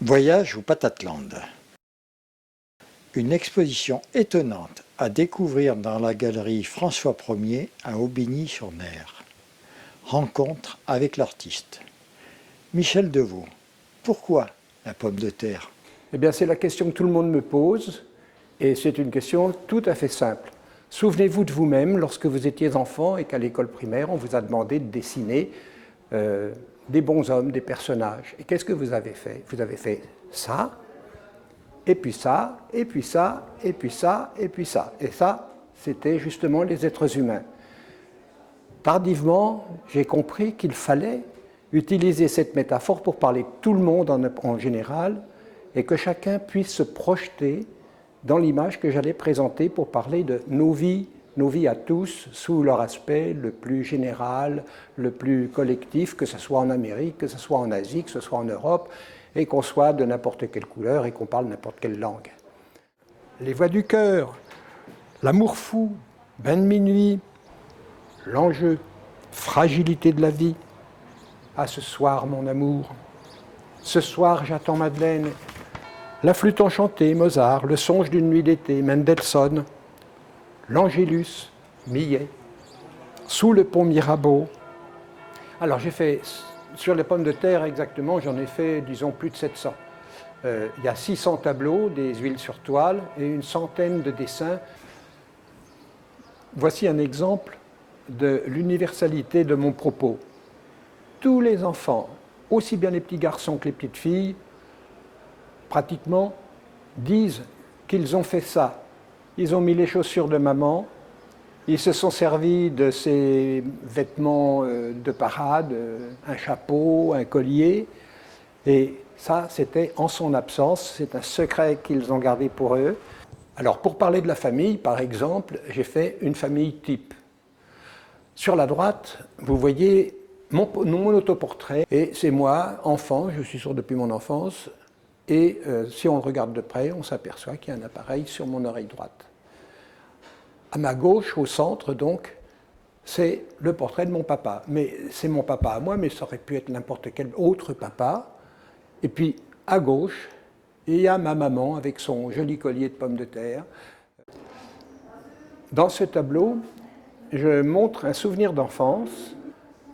Voyage au Patatland. Une exposition étonnante à découvrir dans la galerie François Ier à Aubigny-sur-Ner. Rencontre avec l'artiste. Michel Devaux. Pourquoi la pomme de terre? Eh bien, c'est la question que tout le monde me pose, et c'est une question tout à fait simple. Souvenez-vous de vous-même lorsque vous étiez enfant et qu'à l'école primaire, on vous a demandé de dessiner des bonshommes, des personnages. Et qu'est-ce que vous avez fait? Vous avez fait ça, et puis ça, et puis ça, et puis ça, et puis ça. Et ça, c'était justement les êtres humains. Tardivement, j'ai compris qu'il fallait utiliser cette métaphore pour parler de tout le monde en général et que chacun puisse se projeter dans l'image que j'allais présenter pour parler de nos vies à tous, sous leur aspect le plus général, le plus collectif, que ce soit en Amérique, que ce soit en Asie, que ce soit en Europe, et qu'on soit de n'importe quelle couleur et qu'on parle n'importe quelle langue. Les voix du cœur, l'amour fou, bain de minuit, l'enjeu, fragilité de la vie. Ah, ce soir, mon amour, ce soir, j'attends Madeleine. La flûte enchantée, Mozart, le songe d'une nuit d'été, Mendelssohn, l'Angélus, Millet, sous le pont Mirabeau. Alors j'ai fait, sur les pommes de terre exactement, j'en ai fait, disons, plus de 700. Il y a 600 tableaux, des huiles sur toile et une centaine de dessins. Voici un exemple de l'universalité de mon propos. Tous les enfants, aussi bien les petits garçons que les petites filles, pratiquement, disent qu'ils ont fait ça. Ils ont mis les chaussures de maman, ils se sont servis de ses vêtements de parade, un chapeau, un collier, et ça, c'était en son absence, c'est un secret qu'ils ont gardé pour eux. Alors, pour parler de la famille, par exemple, j'ai fait une famille type. Sur la droite, vous voyez mon autoportrait, et c'est moi, enfant, je suis sûr depuis mon enfance, et si on le regarde de près, on s'aperçoit qu'il y a un appareil sur mon oreille droite. À ma gauche, au centre, donc, c'est le portrait de mon papa. Mais c'est mon papa à moi, mais ça aurait pu être n'importe quel autre papa. Et puis, à gauche, il y a ma maman avec son joli collier de pommes de terre. Dans ce tableau, je montre un souvenir d'enfance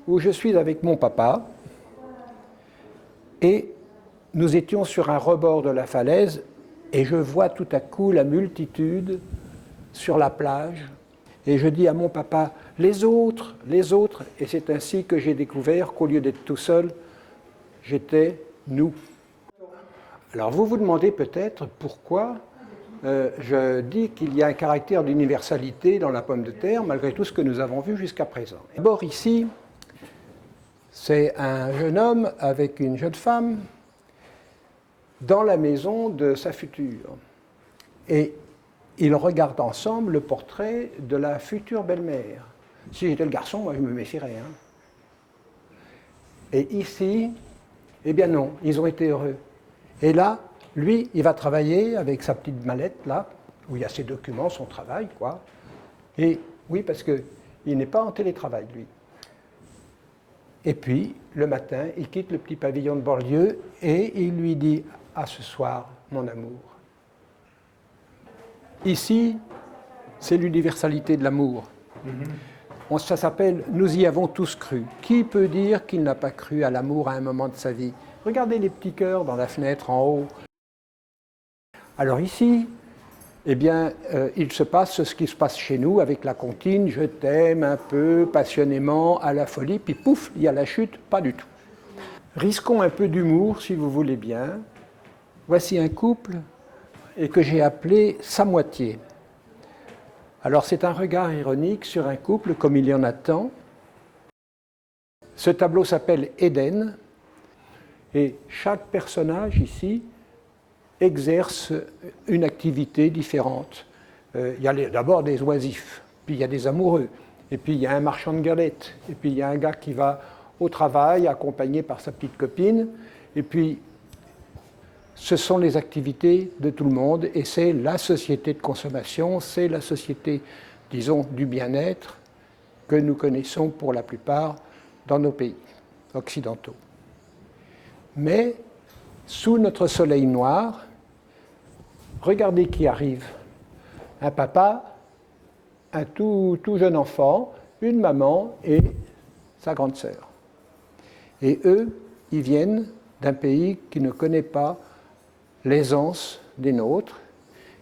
où je suis avec mon papa et nous étions sur un rebord de la falaise et je vois tout à coup la multitude sur la plage et je dis à mon papa « les autres », et c'est ainsi que j'ai découvert qu'au lieu d'être tout seul, j'étais nous. Alors vous vous demandez peut-être pourquoi je dis qu'il y a un caractère d'universalité dans la pomme de terre malgré tout ce que nous avons vu jusqu'à présent. D'abord ici, c'est un jeune homme avec une jeune femme dans la maison de sa future. Et ils regardent ensemble le portrait de la future belle-mère. Si j'étais le garçon, moi je me méfierais. Et ici, eh bien non, ils ont été heureux. Et là, lui, il va travailler avec sa petite mallette, là, où il y a ses documents, son travail, quoi. Et oui, parce qu'il n'est pas en télétravail, lui. Et puis, le matin, il quitte le petit pavillon de Borlieu et il lui dit « À ce soir, mon amour ». Ici, c'est l'universalité de l'amour. Ça s'appelle « Nous y avons tous cru ». Qui peut dire qu'il n'a pas cru à l'amour à un moment de sa vie? Regardez les petits cœurs dans la fenêtre en haut. Alors ici, eh bien, il se passe ce qui se passe chez nous avec la comptine « Je t'aime un peu, passionnément, à la folie », puis pouf, il y a la chute, pas du tout. Risquons un peu d'humour, si vous voulez bien. Voici un couple et que j'ai appelé « sa moitié ». Alors c'est un regard ironique sur un couple comme il y en a tant. Ce tableau s'appelle Éden et chaque personnage ici exerce une activité différente. Il y a d'abord des oisifs, puis il y a des amoureux, et puis il y a un marchand de galettes, et puis il y a un gars qui va au travail accompagné par sa petite copine, et puis ce sont les activités de tout le monde et c'est la société de consommation, c'est la société, disons, du bien-être que nous connaissons pour la plupart dans nos pays occidentaux. Mais Sous notre soleil noir, regardez qui arrive. Un papa, un tout jeune enfant, une maman et sa grande sœur. Et eux, ils viennent d'un pays qui ne connaît pas l'aisance des nôtres.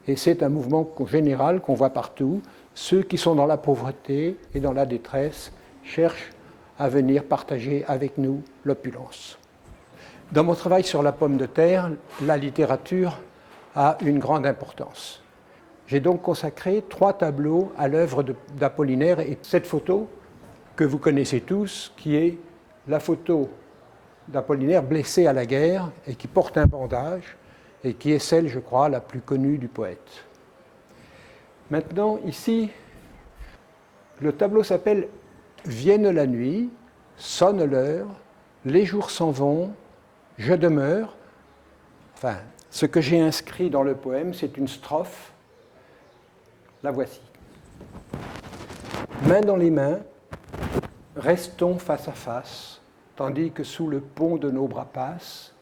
Et c'est un mouvement général qu'on voit partout. Ceux qui sont dans la pauvreté et dans la détresse cherchent à venir partager avec nous l'opulence. Dans mon travail sur la pomme de terre, la littérature a une grande importance. J'ai donc consacré 3 tableaux à l'œuvre d'Apollinaire et cette photo que vous connaissez tous, qui est la photo d'Apollinaire blessé à la guerre et qui porte un bandage et qui est celle, je crois, la plus connue du poète. Maintenant, ici, le tableau s'appelle « Vienne la nuit, sonne l'heure, les jours s'en vont, je demeure ». Enfin, ce que j'ai inscrit dans le poème, c'est une strophe. La voici. Main dans les mains, restons face à face, tandis que sous le pont de nos bras passent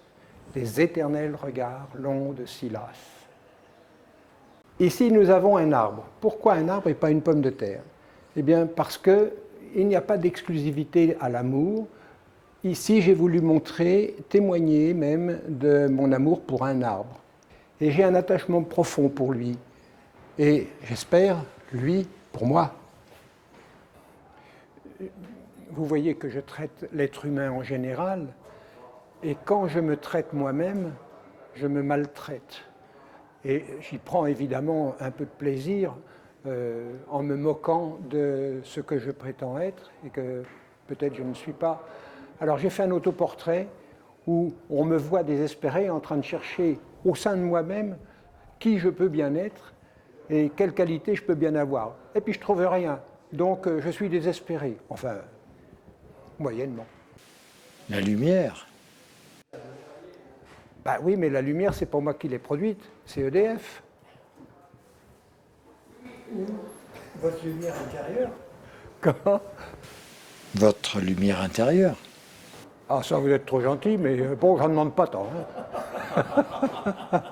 des éternels regards longs de Silas. Ici, nous avons un arbre. Pourquoi un arbre et pas une pomme de terre? Eh bien, parce qu'il n'y a pas d'exclusivité à l'amour. Ici, j'ai voulu montrer, témoigner même de mon amour pour un arbre. Et j'ai un attachement profond pour lui. Et j'espère, lui, pour moi. Vous voyez que je traite l'être humain en général. Et quand je me traite moi-même, je me maltraite. Et j'y prends évidemment un peu de plaisir en me moquant de ce que je prétends être et que peut-être je ne suis pas. Alors j'ai fait un autoportrait où on me voit désespéré en train de chercher au sein de moi-même qui je peux bien être et quelles qualités je peux bien avoir. Et puis je ne trouve rien. Donc je suis désespéré. Enfin, moyennement. La lumière. Ben oui, mais la lumière, c'est pas moi qui l'ai produite, c'est EDF. Votre lumière intérieure? Comment? Votre lumière intérieure. Ah, ça, vous êtes trop gentil, mais bon, j'en demande pas tant. Hein.